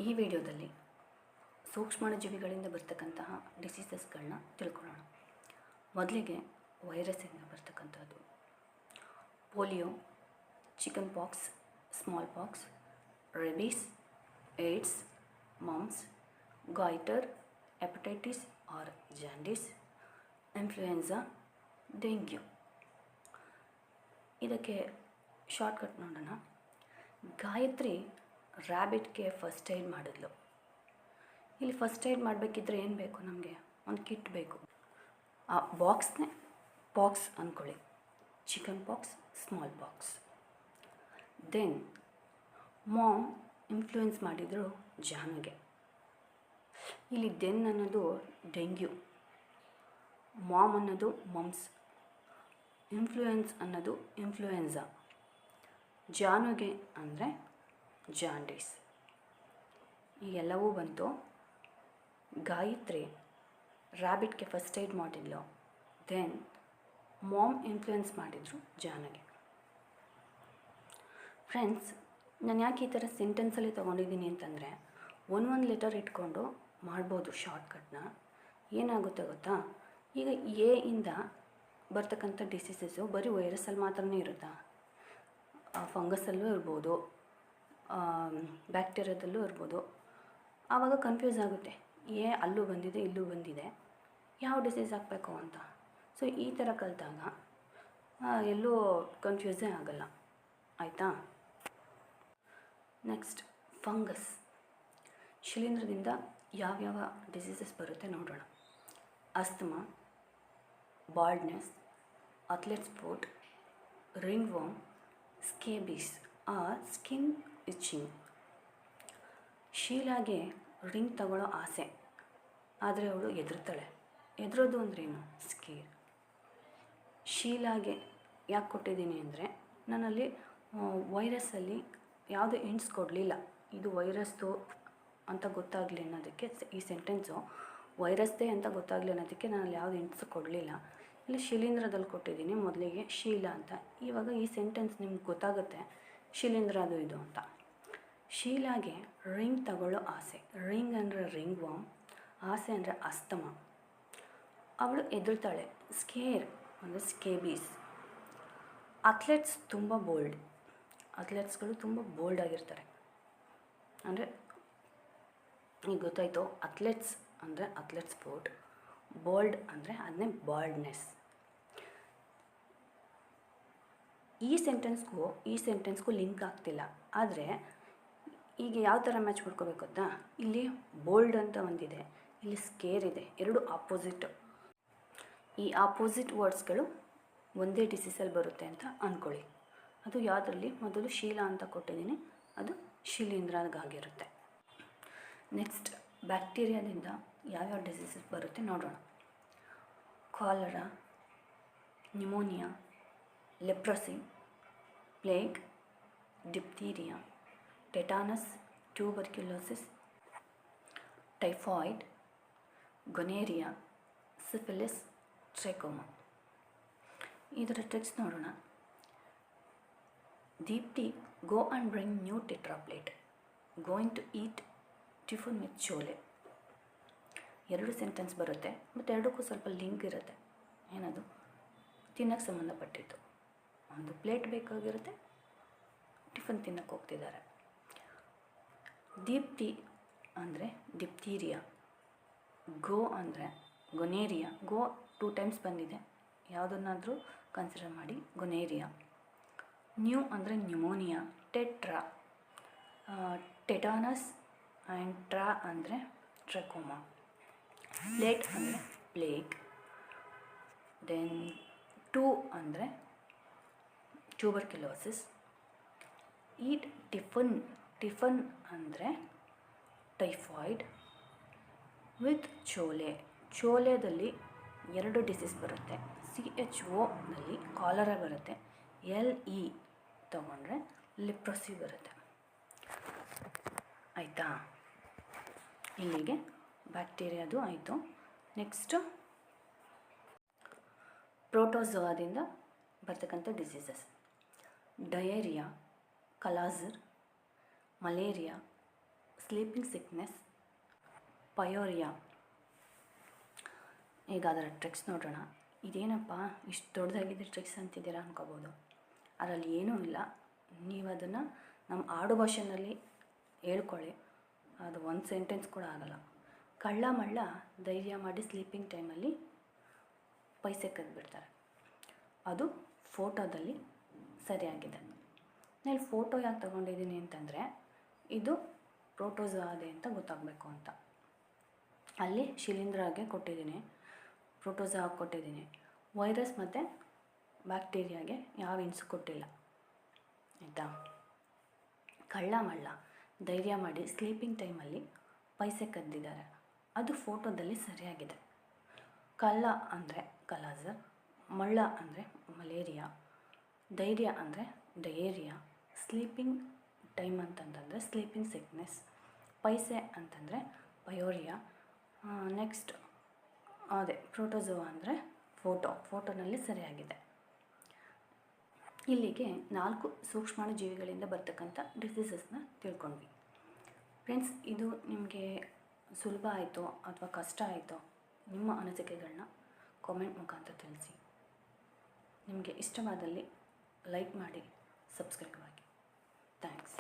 ಈ ವಿಡಿಯೋದಲ್ಲಿ ಸೂಕ್ಷ್ಮಾಣುಜೀವಿಗಳಿಂದ ಬರ್ತಕ್ಕಂತಹ ಡಿಸೀಸಸ್ಗಳನ್ನ ತಿಳ್ಕೊಳ್ಳೋಣ. ಮೊದಲಿಗೆ ವೈರಸ್ಸಿಂದ ಬರ್ತಕ್ಕಂಥದ್ದು polio, chicken pox, small pox, rabies, AIDS, mumps, goitre, hepatitis or jaundice, influenza, dengue. ಇದಕ್ಕೆ ಶಾರ್ಟ್ಕಟ್ ನೋಡೋಣ. ಗಾಯತ್ರಿ ರ್ಯಾಬಿಟ್ಗೆ ಫಸ್ಟ್ ಏಡ್ ಮಾಡಿದ್ಲು. ಇಲ್ಲಿ ಫಸ್ಟ್ ಏಡ್ ಮಾಡಬೇಕಿದ್ರೆ ಏನು ಬೇಕು? ನಮಗೆ ಒಂದು ಕಿಟ್ ಬೇಕು. ಆ ಬಾಕ್ಸ್ನೇ ಪಾಕ್ಸ್ ಅಂದ್ಕೊಳ್ಳಿ, chicken pox, small pox. Then mom influence ಮಾಡಿದರು ಜಾನುಗೆ. ಇಲ್ಲಿ ದೆನ್ ಅನ್ನೋದು ಡೆಂಗ್ಯೂ, ಮಾಮ್ ಅನ್ನೋದು ಮಮ್ಸ್, ಇನ್ಫ್ಲೂಯೆನ್ಸ್ ಅನ್ನೋದು ಇನ್ಫ್ಲೂಯೆನ್ಸಾ, ಜಾನುಗೆ ಅಂದರೆ ಜಾಂಡೀಸ್. ಈ ಎಲ್ಲವೂ ಬಂತು. ಗಾಯತ್ರಿ ರ್ಯಾಬಿಟ್ಗೆ ಫಸ್ಟ್ ಏಡ್ ಮಾಡಿದ್ಲು. ದೆನ್ ಮಾಮ್ ಇನ್ಫ್ಲೂಯೆನ್ಸ್ ಮಾಡಿದರು ಜಾನುಗೆ. ಫ್ರೆಂಡ್ಸ್, ನಾನು ಯಾಕೆ ಈ ಥರ ಸೆಂಟೆನ್ಸಲ್ಲಿ ತೊಗೊಂಡಿದ್ದೀನಿ ಅಂತಂದರೆ ಒಂದು ಲೆಟರ್ ಇಟ್ಕೊಂಡು ಮಾಡ್ಬೋದು ಶಾರ್ಟ್ಕಟ್ನ. ಏನಾಗುತ್ತೆ ಗೊತ್ತಾ, ಈಗ ಎ ಇಂದ ಬರ್ತಕ್ಕಂಥ ಡಿಸೀಸಸ್ಸು ಬರೀ ವೈರಸ್ಸಲ್ಲಿ ಮಾತ್ರನೇ ಇರುತ್ತಾ? ಫಂಗಸಲ್ಲೂ ಇರ್ಬೋದು, ಬ್ಯಾಕ್ಟೀರಿಯಾದಲ್ಲೂ ಇರ್ಬೋದು. ಆವಾಗ ಕನ್ಫ್ಯೂಸ್ ಆಗುತ್ತೆ, ಅಲ್ಲೂ ಬಂದಿದೆ ಇಲ್ಲೂ ಬಂದಿದೆ, ಯಾವ ಡಿಸೀಸ್ ಹಾಕಬೇಕು ಅಂತ. ಸೊ ಈ ಥರ ಕಲಿತಾಗ ಎಲ್ಲೂ ಕನ್ಫ್ಯೂಸೇ ಆಗಲ್ಲ, ಆಯಿತಾ? Next fungus. ಶಿಲೀಂಧ್ರದಿಂದ ಯಾವ್ಯಾವ ಡಿಸೀಸಸ್ ಬರುತ್ತೆ ನೋಡೋಣ. Asthma, baldness, athlete's foot, ringworm, scabies or skin itching. ಶೀಲಾಗೆ ರಿಂಗ್ ತಗೊಳ್ಳೋ ಆಸೆ, ಆದರೆ ಅವಳು ಹೆದರ್ತಾಳೆ. ಹೆದರೋದು ಅಂದ್ರೇನು? ಸ್ಕೇರ್. ಶೀಲಾಗೆ ಯಾಕೆ ಕೊಟ್ಟಿದ್ದೀನಿ ಅಂದರೆ, ನನ್ನಲ್ಲಿ ವೈರಸ್ಸಲ್ಲಿ ಯಾವುದೇ ಹಿಂಟ್ಸ್ ಕೊಡಲಿಲ್ಲ. ಇದು ವೈರಸ್ದು ಅಂತ ಗೊತ್ತಾಗಲಿ ಅನ್ನೋದಕ್ಕೆ, ಈ ಸೆಂಟೆನ್ಸು ವೈರಸ್ದೇ ಅಂತ ಗೊತ್ತಾಗಲಿ ಅನ್ನೋದಕ್ಕೆ ನಾನಲ್ಲಿ ಯಾವುದು ಹಿಂಟ್ಸ್ ಕೊಡಲಿಲ್ಲ. ಇಲ್ಲಿ ಶಿಲೀಂಧ್ರದಲ್ಲಿ ಕೊಟ್ಟಿದ್ದೀನಿ ಮೊದಲಿಗೆ ಶೀಲ ಅಂತ. ಇವಾಗ ಈ ಸೆಂಟೆನ್ಸ್ ನಿಮ್ಗೆ ಗೊತ್ತಾಗುತ್ತೆ ಶಿಲೀಂಧ್ರ ಅದು ಇದು ಅಂತ. ಶೀಲಾಗೆ ರಿಂಗ್ ತಗೊಳ್ಳೋ ಆಸೆ. ರಿಂಗ್ ಅಂದರೆ ರಿಂಗ್ ವರ್ಮ್, ಆಸೆ ಅಂದರೆ ಅಸ್ತಮಾ. ಅವಳು ಹೆದರ್ತಾಳೆ. ಸ್ಕೇರ್ ಅಂದರೆ ಸ್ಕೇಬೀಸ್. ಅಥ್ಲೆಟ್ಸ್ ತುಂಬ ಬೋಲ್ಡ್. ಅಥ್ಲೆಟ್ಸ್ಗಳು ತುಂಬ ಬೋಲ್ಡ್ ಆಗಿರ್ತಾರೆ. ಅಂದರೆ ಈಗ ಗೊತ್ತಾಯಿತು, ಅಥ್ಲೆಟ್ಸ್ ಅಂದರೆ ಅಥ್ಲೆಟ್ಸ್ ಸ್ಪೋರ್ಟ್, ಬೋಲ್ಡ್ ಅಂದರೆ ಅದನ್ನೇ ಬಾಲ್ಡ್ನೆಸ್. ಈ ಸೆಂಟೆನ್ಸ್ಗೂ ಲಿಂಕ್ ಆಗ್ತಿಲ್ಲ. ಆದರೆ ಈಗ ಯಾವ ಥರ ಮ್ಯಾಚ್ ಮಾಡ್ಕೋಬೇಕು ಗೊತ್ತಾ? ಇಲ್ಲಿ ಬೋಲ್ಡ್ ಅಂತ ಒಂದಿದೆ, ಇಲ್ಲಿ ಸ್ಕೇರ್ ಇದೆ, ಎರಡು ಆಪೋಸಿಟ್. ಈ ಆಪೋಸಿಟ್ ವರ್ಡ್ಸ್ಗಳು ಒಂದೇ ಡಿಸೀಸಲ್ಲಿ ಬರುತ್ತೆ ಅಂತ ಅಂದ್ಕೊಳ್ಳಿ. ಅದು ಯಾವುದರಲ್ಲಿ? ಮೊದಲು ಶೀಲ ಅಂತ ಕೊಟ್ಟಿದ್ದೀನಿ, ಅದು ಶಿಲೀಂಧ್ರಗಾಗಿರುತ್ತೆ. ನೆಕ್ಸ್ಟ್ ಬ್ಯಾಕ್ಟೀರಿಯಾದಿಂದ ಯಾವ್ಯಾವ ಡಿಸೀಸಸ್ ಬರುತ್ತೆ ನೋಡೋಣ. Cholera, pneumonia, leprosy, plague, diphtheria, tetanus, tuberculosis, typhoid, gonorrhoea, syphilis, trachoma. ಇದರ ಟೆಕ್ಸ್ಟ್ ನೋಡೋಣ. Deepti, go and bring new tetra plate. Going to eat tiffin with chole. ಎರಡು ಸೆಂಟೆನ್ಸ್ ಬರುತ್ತೆ, ಮತ್ತು ಎರಡಕ್ಕೂ ಸ್ವಲ್ಪ ಲಿಂಕ್ ಇರುತ್ತೆ. ಏನದು? ತಿನ್ನೋಕ್ಕೆ ಸಂಬಂಧಪಟ್ಟಿದ್ದು. ಒಂದು ಪ್ಲೇಟ್ ಬೇಕಾಗಿರುತ್ತೆ, ಟಿಫನ್ ತಿನ್ನೋಕ್ಕೆ ಹೋಗ್ತಿದ್ದಾರೆ. ದೀಪ್ತಿ ಅಂದರೆ ಡಿಪ್ತೀರಿಯಾ, ಗೋ ಅಂದರೆ ಗೊನೇರಿಯಾ. ಗೋ 2 ಟೈಮ್ಸ್ ಬಂದಿದೆ, ಯಾವುದನ್ನಾದರೂ ಕನ್ಸಿಡರ್ ಮಾಡಿ. ಗೊನೇರಿಯಾ. ನ್ಯೂ ಅಂದರೆ ನ್ಯೂಮೋನಿಯಾ. ಟೆಟ್ರಾ, ಟೆಟಾನಸ್ ಆ್ಯಂಡ್ ಟ್ರಾ ಅಂದರೆ ಟ್ರೆಕೋಮಾ. ಪ್ಲೇಟ್ ಅಂದರೆ ಪ್ಲೇಗ್. ದೆನ್ 2 ಅಂದರೆ ಟ್ಯೂಬರ್ಕ್ಯುಲೋಸಿಸ್. ಈಟ್ ಟಿಫನ್ ಅಂದರೆ ಟೈಫಾಯ್ಡ್. ವಿತ್ ಚೋಲೆ. ಚೋಲೆದಲ್ಲಿ 2 ಡಿಸೀಸ್ ಬರುತ್ತೆ. CHOನಲ್ಲಿ ಕಾಲರಾ ಬರುತ್ತೆ, LE ತಗೊಂಡ್ರೆ ಲೆಪ್ರಸಿ ಬರುತ್ತೆ. ಆಯಿತಾ? ಇಲ್ಲಿಗೆ ಬ್ಯಾಕ್ಟೀರಿಯಾದು ಆಯಿತು. ನೆಕ್ಸ್ಟು ಪ್ರೋಟೋಜೋವಾದಿಂದ ಬರ್ತಕ್ಕಂಥ ಡಿಸೀಸಸ್. ಡಯೇರಿಯಾ, ಕಲಾಜರ್, ಮಲೇರಿಯಾ, ಸ್ಲೀಪಿಂಗ್ ಸಿಕ್ನೆಸ್, ಪಯೋರಿಯಾ. ಈಗ ಅದರ ಟ್ರಿಕ್ಸ್ ನೋಡೋಣ. ಇದೇನಪ್ಪ ಇಷ್ಟು ದೊಡ್ಡದಾಗಿದೆ ಟ್ರಿಕ್ಸ್ ಅಂತಿದ್ದೀರಾ ಅನ್ಕೋಬೋದು. ಅದರಲ್ಲಿ ಏನೂ ಇಲ್ಲ. ನೀವು ಅದನ್ನು ನಮ್ಮ ಆಡು ಭಾಷೆಯಲ್ಲಿ ಹೇಳ್ಕೊಳ್ಳಿ, ಅದು ಒಂದು ಸೆಂಟೆನ್ಸ್ ಕೂಡ ಆಗಲ್ಲ. ಕಳ್ಳ ಮಳ್ಳ ಧೈರ್ಯ ಮಾಡಿ ಸ್ಲೀಪಿಂಗ್ ಟೈಮಲ್ಲಿ ಪೈಸೆ ಕದ್ಬಿಡ್ತಾರೆ. ಅದು ಫೋಟೋದಲ್ಲಿ ಸರಿಯಾಗಿದೆ. ನಾನು ಫೋಟೋ ಯಾಕೆ ತಗೊಂಡಿದ್ದೀನಿ ಅಂತಂದರೆ ಇದು ಪ್ರೋಟೋಜೋआ ಅಂತ ಗೊತ್ತಾಗಬೇಕು ಅಂತ. ಅಲ್ಲಿ ಶಿಲೀಂಧ್ರಗೆ ಕೊಟ್ಟಿದ್ದೀನಿ, ಪ್ರೋಟೋಜೋआ ಕೊಟ್ಟಿದ್ದೀನಿ. ವೈರಸ್ ಮತ್ತು ಬ್ಯಾಕ್ಟೀರಿಯಾಗೆ ಯಾವ ಹಿಂಸು ಕೊಟ್ಟಿಲ್ಲ, ಆಯಿತಾ. ಕಳ್ಳ ಮಳ್ಳ ಧೈರ್ಯ ಮಾಡಿ ಸ್ಲೀಪಿಂಗ್ ಟೈಮಲ್ಲಿ ಪೈಸೆ ಕದ್ದಿದ್ದಾರೆ, ಅದು ಫೋಟೋದಲ್ಲಿ ಸರಿಯಾಗಿದೆ. ಕಳ್ಳ ಅಂದರೆ ಕಲಾಜರ್, ಮಳ್ಳ ಅಂದರೆ ಮಲೇರಿಯಾ, ಧೈರ್ಯ ಅಂದರೆ ಡಯೇರಿಯಾ, ಸ್ಲೀಪಿಂಗ್ ಟೈಮ್ ಅಂತಂತಂದರೆ ಸ್ಲೀಪಿಂಗ್ ಸಿಕ್ನೆಸ್, ಪೈಸೆ ಅಂತಂದರೆ ಪಯೋರಿಯಾ, ನೆಕ್ಸ್ಟ್ ಅದೇ ಪ್ರೋಟೋಜೋआ ಅಂದರೆ ಫೋಟೋನಲ್ಲಿ ಸರಿಯಾಗಿದೆ. ಇಲ್ಲಿಗೆ 4 ಸೂಕ್ಷ್ಮಾಣು ಜೀವಿಗಳಿಂದ ಬರ್ತಕ್ಕಂಥ ಡಿಸೀಸಸ್ನ ತಿಳ್ಕೊಂಡ್ವಿ. ಫ್ರೆಂಡ್ಸ್, ಇದು ನಿಮಗೆ ಸುಲಭ ಆಯಿತೋ ಅಥವಾ ಕಷ್ಟ ಆಯಿತೋ ನಿಮ್ಮ ಅನಿಸಿಕೆಗಳನ್ನ ಕಾಮೆಂಟ್ ಮುಖಾಂತರ ತಿಳಿಸಿ. ನಿಮಗೆ ಇಷ್ಟವಾದಲ್ಲಿ ಲೈಕ್ ಮಾಡಿ, ಸಬ್ಸ್ಕ್ರೈಬ್ ಆಗಿ. ಥ್ಯಾಂಕ್ಸ್.